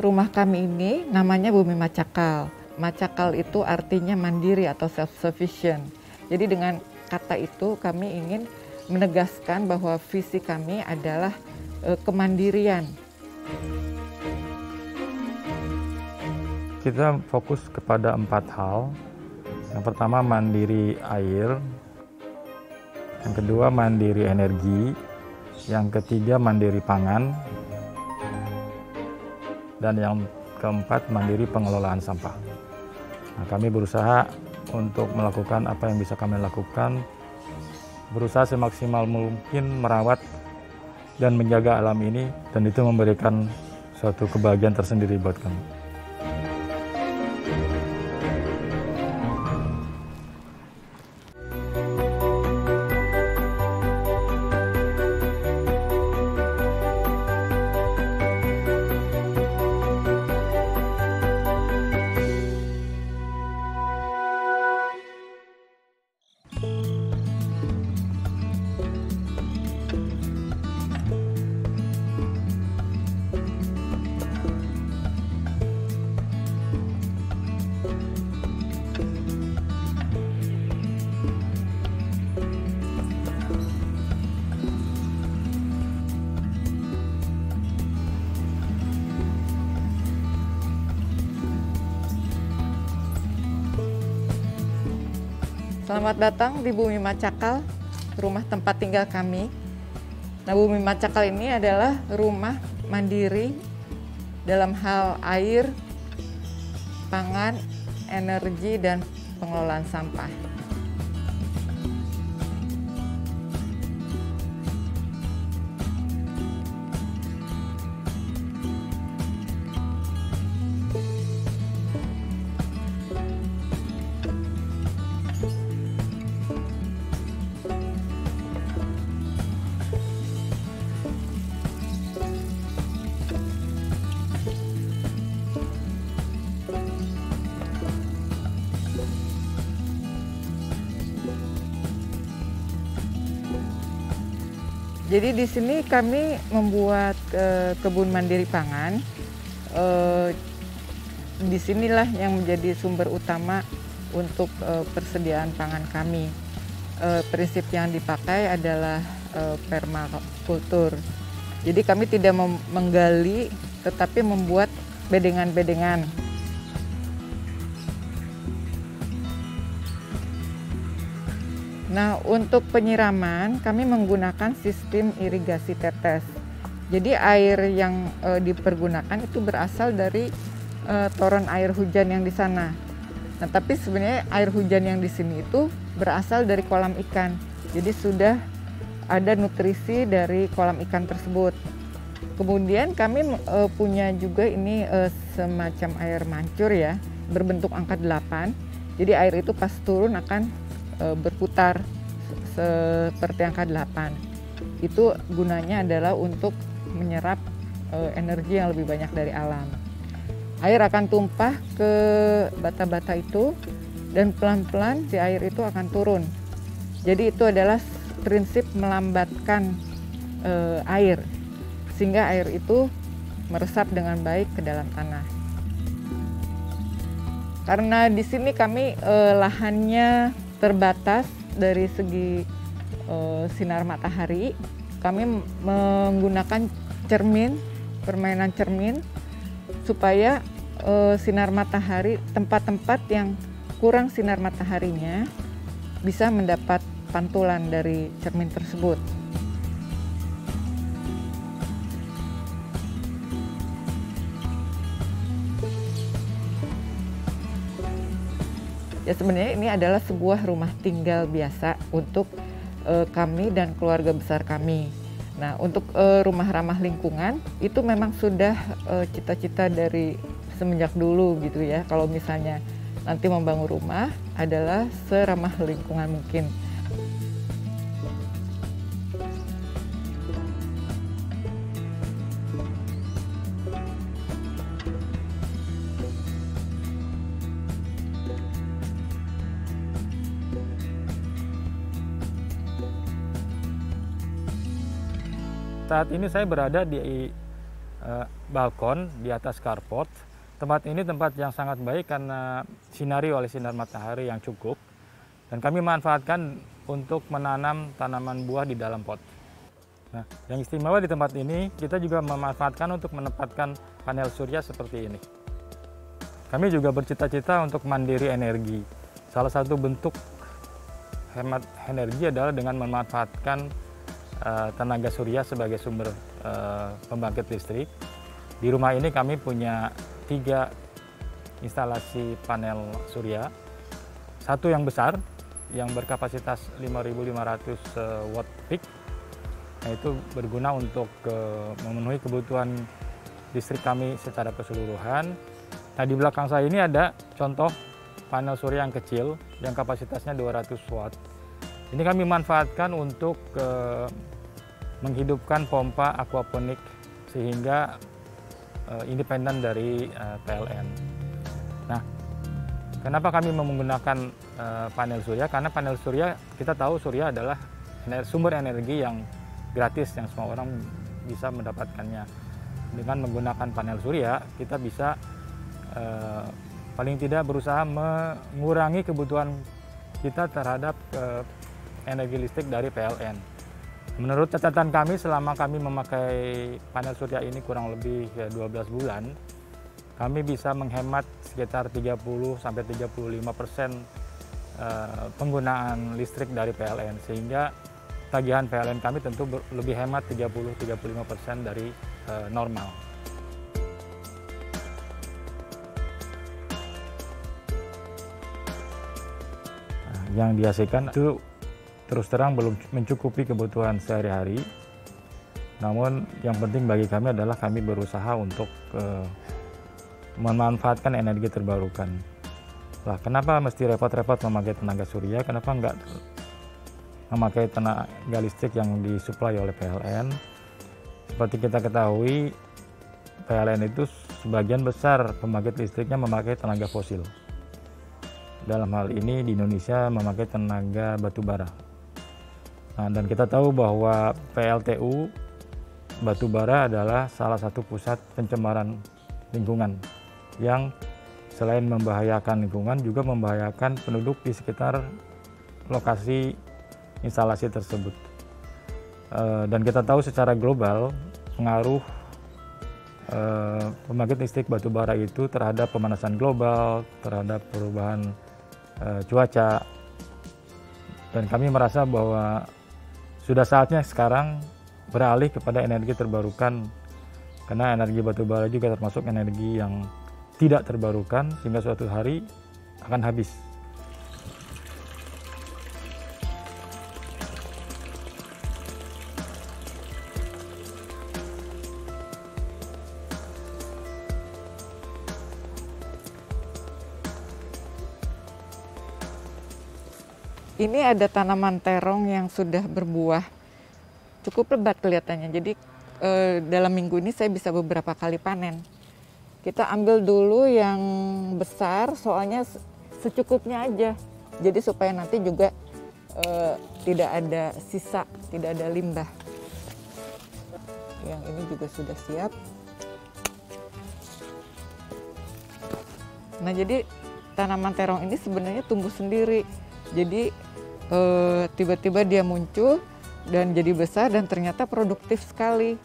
Rumah kami ini namanya Bumi Macakal. Macakal itu artinya mandiri atau self-sufficient. Jadi dengan kata itu kami ingin menegaskan bahwa visi kami adalah kemandirian. Kita fokus kepada 4 hal. Yang pertama mandiri air, yang kedua mandiri energi, yang ketiga mandiri pangan, dan yang keempat mandiri pengelolaan sampah. Nah, kami berusaha untuk melakukan apa yang bisa kami lakukan, berusaha semaksimal mungkin merawat dan menjaga alam ini, dan itu memberikan suatu kebahagiaan tersendiri buat kami. Selamat datang di Bumi Macakal, rumah tempat tinggal kami. Nah, Bumi Macakal ini adalah rumah mandiri dalam hal air, pangan, energi, dan pengelolaan sampah. Jadi di sini kami membuat kebun mandiri pangan. Di sinilah yang menjadi sumber utama untuk persediaan pangan kami. Prinsip yang dipakai adalah permakultur. Jadi kami tidak menggali, tetapi membuat bedengan-bedengan. Nah, untuk penyiraman kami menggunakan sistem irigasi tetes. Jadi air yang dipergunakan itu berasal dari toron air hujan yang di sana. Nah, tapi sebenarnya air hujan yang di sini itu berasal dari kolam ikan. Jadi sudah ada nutrisi dari kolam ikan tersebut. Kemudian kami punya juga ini semacam air mancur ya, berbentuk angka 8. Jadi air itu pas turun akan berputar seperti angka 8. Itu gunanya adalah untuk menyerap energi yang lebih banyak dari alam. Air akan tumpah ke bata-bata itu dan pelan-pelan si air itu akan turun. Jadi itu adalah prinsip melambatkan air sehingga air itu meresap dengan baik ke dalam tanah. Karena di sini kami lahannya terbatas dari segi sinar matahari, kami menggunakan cermin, permainan cermin, supaya sinar matahari, tempat-tempat yang kurang sinar mataharinya bisa mendapat pantulan dari cermin tersebut. Ya, sebenarnya ini adalah sebuah rumah tinggal biasa untuk kami dan keluarga besar kami. Nah, untuk rumah ramah lingkungan itu memang sudah cita-cita dari semenjak dulu gitu ya. Kalau misalnya nanti membangun rumah adalah seramah lingkungan mungkin. Saat ini saya berada di balkon di atas carport. Tempat ini tempat yang sangat baik karena sinari oleh sinar matahari yang cukup, dan kami manfaatkan untuk menanam tanaman buah di dalam pot. Nah, yang istimewa di tempat ini, kita juga memanfaatkan untuk menempatkan panel surya seperti ini. Kami juga bercita-cita untuk mandiri energi. Salah satu bentuk hemat energi adalah dengan memanfaatkan tenaga surya sebagai sumber pembangkit listrik. Di rumah ini kami punya 3 instalasi panel surya. Satu yang besar, yang berkapasitas 5.500 watt peak. Nah, itu berguna untuk memenuhi kebutuhan listrik kami secara keseluruhan. Nah, di belakang saya ini ada contoh panel surya yang kecil yang kapasitasnya 200 watt. Ini kami manfaatkan untuk menghidupkan pompa aquaponik sehingga independen dari PLN. Nah, kenapa kami menggunakan panel surya? Karena panel surya, kita tahu surya adalah sumber energi yang gratis yang semua orang bisa mendapatkannya. Dengan menggunakan panel surya, kita bisa paling tidak berusaha mengurangi kebutuhan kita terhadap energi listrik dari PLN. Menurut catatan kami, selama kami memakai panel surya ini kurang lebih 12 bulan, kami bisa menghemat sekitar 30–35% penggunaan listrik dari PLN, sehingga tagihan PLN kami tentu lebih hemat 30–35% dari normal. Nah, yang dihasilkan itu terus terang belum mencukupi kebutuhan sehari-hari. Namun yang penting bagi kami adalah kami berusaha untuk memanfaatkan energi terbarukan. Lah, kenapa mesti repot-repot memakai tenaga surya? Kenapa enggak memakai tenaga listrik yang disuplai oleh PLN? Seperti kita ketahui, PLN itu sebagian besar pembangkit listriknya memakai tenaga fosil. Dalam hal ini di Indonesia memakai tenaga batu bara. Nah, dan kita tahu bahwa PLTU batu bara adalah salah satu pusat pencemaran lingkungan yang selain membahayakan lingkungan juga membahayakan penduduk di sekitar lokasi instalasi tersebut. Dan kita tahu secara global pengaruh pembangkit listrik batu bara itu terhadap pemanasan global, terhadap perubahan cuaca. Dan kami merasa bahwa sudah saatnya sekarang beralih kepada energi terbarukan, karena energi batu bara juga termasuk energi yang tidak terbarukan sehingga suatu hari akan habis. Ini ada tanaman terong yang sudah berbuah, cukup lebat kelihatannya. Jadi dalam minggu ini saya bisa beberapa kali panen. Kita ambil dulu yang besar, soalnya secukupnya aja. Jadi supaya nanti juga tidak ada sisa, tidak ada limbah. Yang ini juga sudah siap. Nah, jadi tanaman terong ini sebenarnya tumbuh sendiri. Jadi tiba-tiba dia muncul dan jadi besar dan ternyata produktif sekali.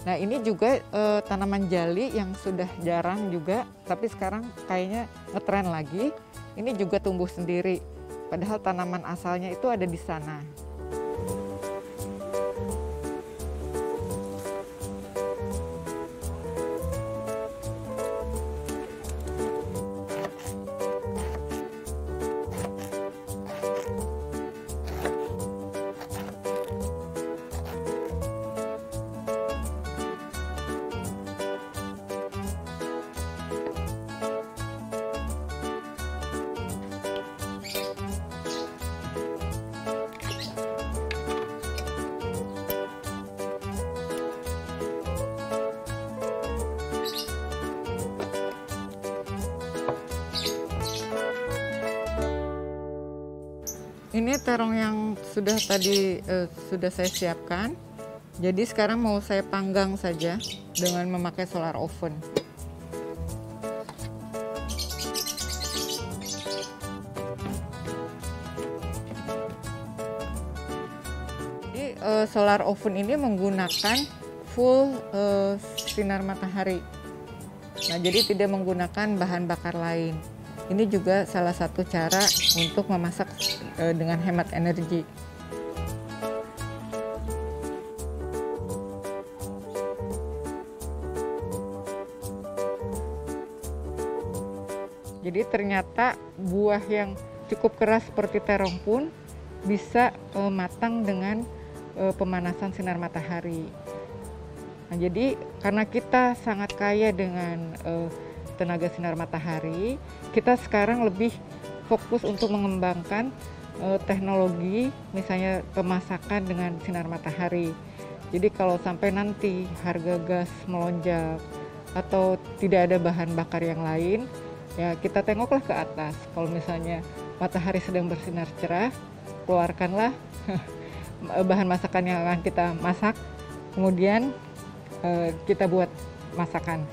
Nah, ini juga tanaman jali yang sudah jarang juga, tapi sekarang kayaknya ngetren lagi. Ini juga tumbuh sendiri, padahal tanaman asalnya itu ada di sana. Ini terong yang sudah tadi sudah saya siapkan. Jadi sekarang mau saya panggang saja dengan memakai solar oven. Jadi solar oven ini menggunakan full sinar matahari. Nah, jadi tidak menggunakan bahan bakar lain. Ini juga salah satu cara untuk memasak dengan hemat energi. Jadi ternyata buah yang cukup keras seperti terong pun bisa matang dengan pemanasan sinar matahari. Nah, jadi karena kita sangat kaya dengan tenaga sinar matahari, kita sekarang lebih fokus untuk mengembangkan teknologi, misalnya pemasakan dengan sinar matahari. Jadi kalau sampai nanti harga gas melonjak atau tidak ada bahan bakar yang lain, ya kita tengoklah ke atas. Kalau misalnya matahari sedang bersinar cerah, keluarkanlah bahan masakan yang akan kita masak, kemudian kita buat masakan.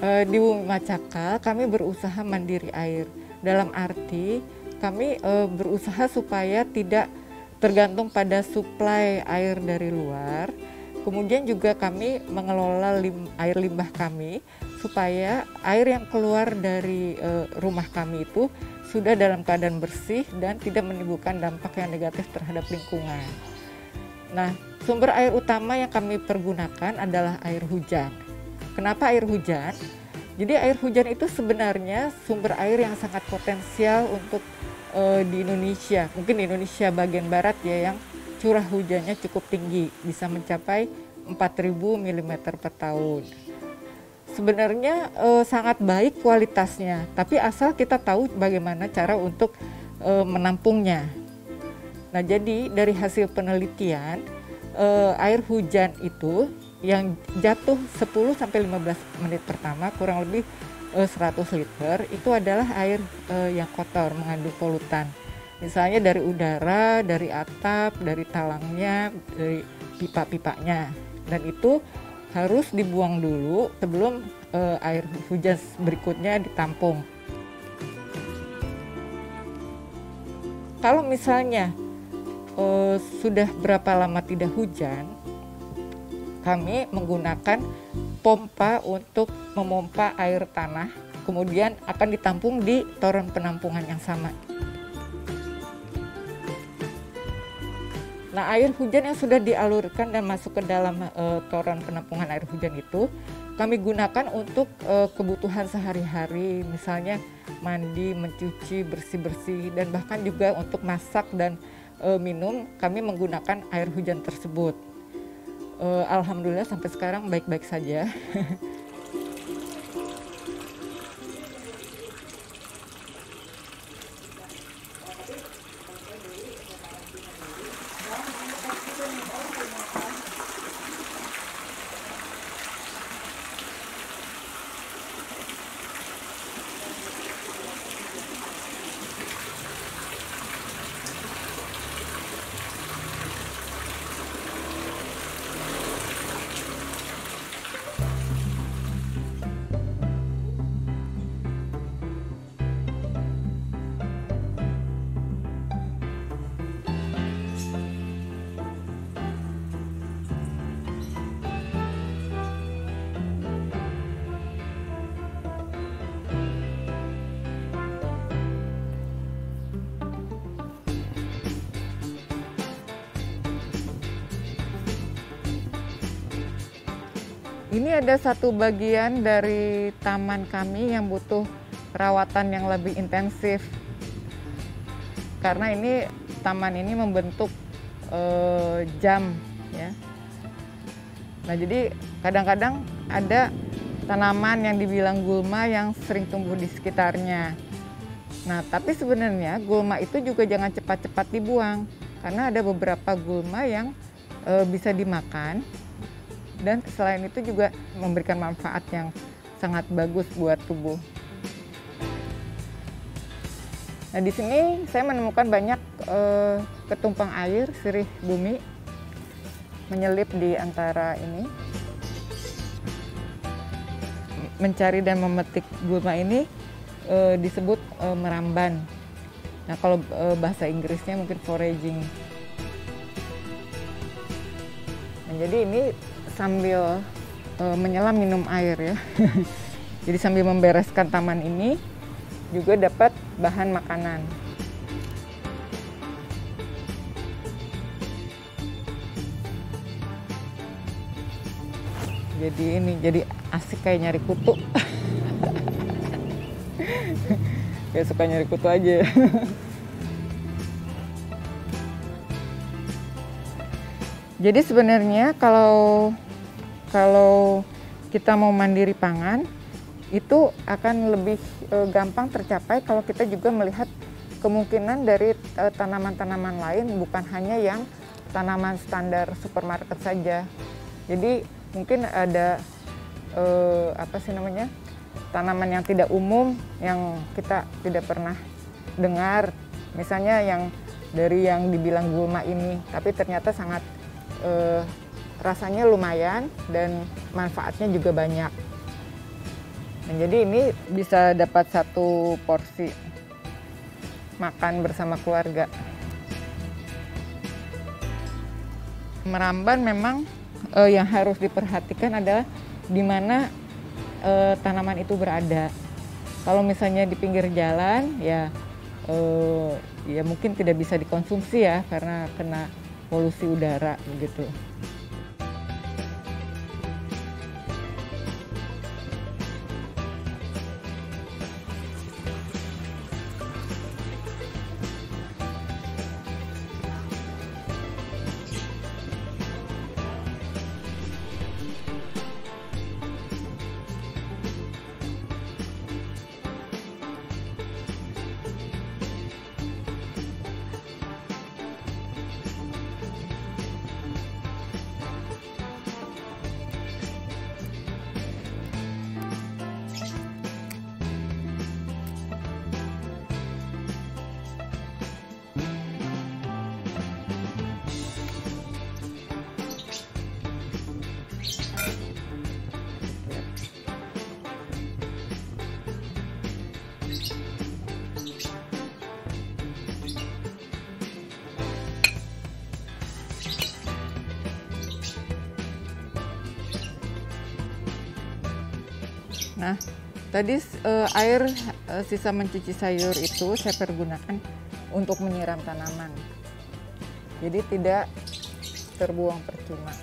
Di Bumi Macaka kami berusaha mandiri air. Dalam arti kami berusaha supaya tidak tergantung pada suplai air dari luar. Kemudian juga kami mengelola air limbah kami supaya air yang keluar dari rumah kami itu sudah dalam keadaan bersih dan tidak menimbulkan dampak yang negatif terhadap lingkungan. Nah, sumber air utama yang kami pergunakan adalah air hujan. Kenapa air hujan? Jadi air hujan itu sebenarnya sumber air yang sangat potensial untuk di Indonesia. Mungkin di Indonesia bagian barat ya, yang curah hujannya cukup tinggi, bisa mencapai 4.000 mm per tahun. Sebenarnya sangat baik kualitasnya, tapi asal kita tahu bagaimana cara untuk menampungnya. Nah, jadi dari hasil penelitian, air hujan itu yang jatuh 10-15 menit pertama kurang lebih 100 liter itu adalah air yang kotor, mengandung polutan. Misalnya dari udara, dari atap, dari talangnya, dari pipa-pipanya. Dan itu harus dibuang dulu sebelum air hujan berikutnya ditampung. Kalau misalnya sudah berapa lama tidak hujan, kami menggunakan pompa untuk memompa air tanah, kemudian akan ditampung di toren penampungan yang sama. Nah, air hujan yang sudah dialurkan dan masuk ke dalam toren penampungan air hujan itu, kami gunakan untuk kebutuhan sehari-hari, misalnya mandi, mencuci, bersih-bersih, dan bahkan juga untuk masak dan minum, kami menggunakan air hujan tersebut. Alhamdulillah sampai sekarang baik-baik saja. Ini ada satu bagian dari taman kami yang butuh perawatan yang lebih intensif. Karena ini taman ini membentuk jam ya. Nah, jadi kadang-kadang ada tanaman yang dibilang gulma yang sering tumbuh di sekitarnya. Nah, tapi sebenarnya gulma itu juga jangan cepat-cepat dibuang karena ada beberapa gulma yang bisa dimakan dan selain itu juga memberikan manfaat yang sangat bagus buat tubuh. Nah, di sini saya menemukan banyak ketumpang air sirih bumi menyelip di antara ini. Mencari dan memetik gulma ini disebut meramban. Nah, kalau bahasa Inggrisnya mungkin foraging. Nah, jadi ini sambil menyelam minum air ya. Jadi sambil membereskan taman ini juga dapat bahan makanan. Jadi asik kayak nyari kutu. Kayak suka nyari kutu aja. Jadi sebenarnya kalau kita mau mandiri pangan itu akan lebih gampang tercapai kalau kita juga melihat kemungkinan dari tanaman-tanaman lain, bukan hanya yang tanaman standar supermarket saja. Jadi mungkin ada tanaman yang tidak umum yang kita tidak pernah dengar, misalnya yang dari yang dibilang gulma ini, tapi ternyata sangat rasanya lumayan dan manfaatnya juga banyak. Nah, jadi ini bisa dapat satu porsi makan bersama keluarga. Meramban memang yang harus diperhatikan adalah di mana tanaman itu berada. Kalau misalnya di pinggir jalan, ya mungkin tidak bisa dikonsumsi ya karena kena polusi udara begitu. Nah, tadi air sisa mencuci sayur itu saya pergunakan untuk menyiram tanaman. Jadi tidak terbuang percuma.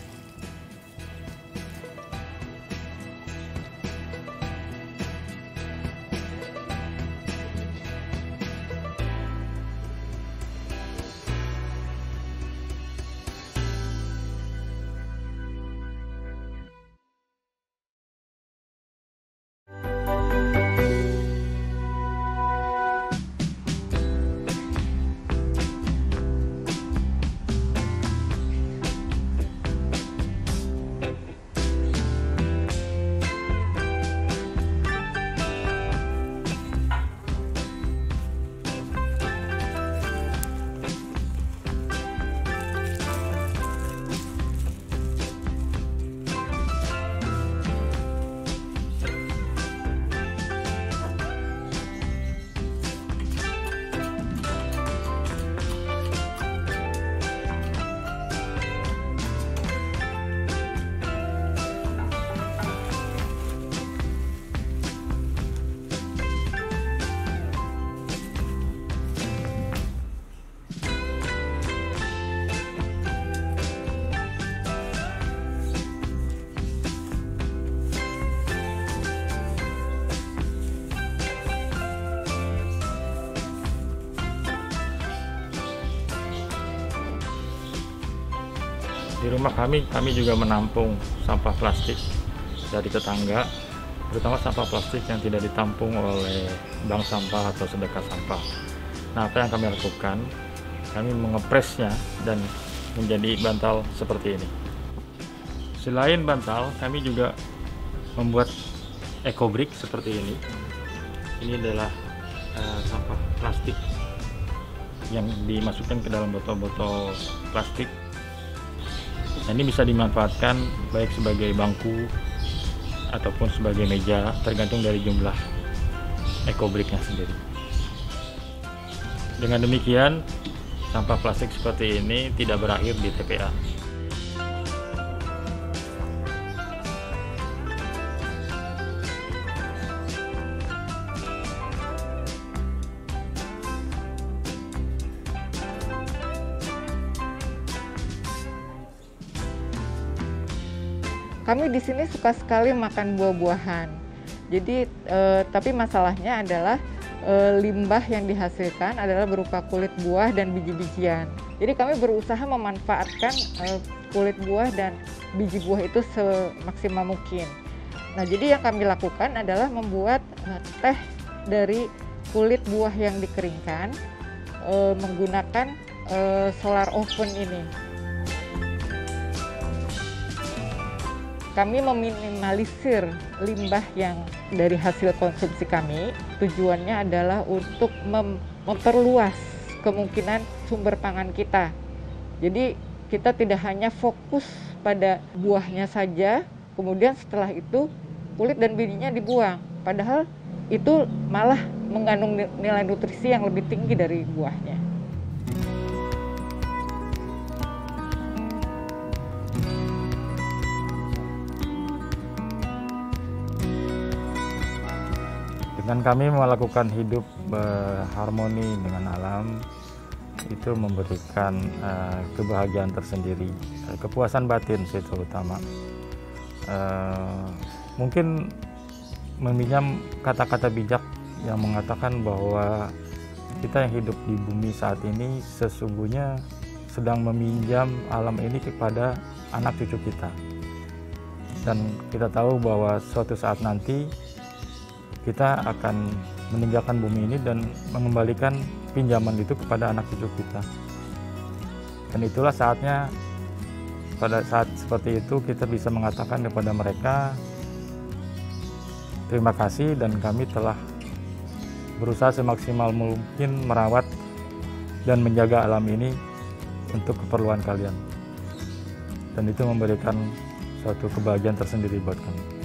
Di rumah kami juga menampung sampah plastik dari tetangga, terutama sampah plastik yang tidak ditampung oleh bank sampah atau sedekah sampah. Nah, apa yang kami lakukan? Kami mengepresnya dan menjadi bantal seperti ini. Selain bantal, kami juga membuat eco-brick seperti ini. Ini adalah sampah plastik yang dimasukkan ke dalam botol-botol plastik. Nah, ini bisa dimanfaatkan baik sebagai bangku ataupun sebagai meja, tergantung dari jumlah eco-bricknya sendiri. Dengan demikian, sampah plastik seperti ini tidak berakhir di TPA. Kami di sini suka sekali makan buah-buahan. Jadi, tapi masalahnya adalah limbah yang dihasilkan adalah berupa kulit buah dan biji-bijian. Jadi kami berusaha memanfaatkan kulit buah dan biji buah itu semaksimal mungkin. Nah, jadi yang kami lakukan adalah membuat teh dari kulit buah yang dikeringkan menggunakan solar oven ini. Kami meminimalisir limbah yang dari hasil konsumsi kami. Tujuannya adalah untuk memperluas kemungkinan sumber pangan kita. Jadi kita tidak hanya fokus pada buahnya saja, kemudian setelah itu kulit dan bijinya dibuang. Padahal itu malah mengandung nilai nutrisi yang lebih tinggi dari buahnya. Dengan kami melakukan hidup harmoni dengan alam, itu memberikan kebahagiaan tersendiri, kepuasan batin sih terutama. Mungkin meminjam kata-kata bijak yang mengatakan bahwa kita yang hidup di bumi saat ini sesungguhnya sedang meminjam alam ini kepada anak cucu kita. Dan kita tahu bahwa suatu saat nanti kita akan meninggalkan bumi ini dan mengembalikan pinjaman itu kepada anak cucu kita. Dan itulah saatnya, pada saat seperti itu kita bisa mengatakan kepada mereka, terima kasih dan kami telah berusaha semaksimal mungkin merawat dan menjaga alam ini untuk keperluan kalian. Dan itu memberikan suatu kebahagiaan tersendiri buat kami.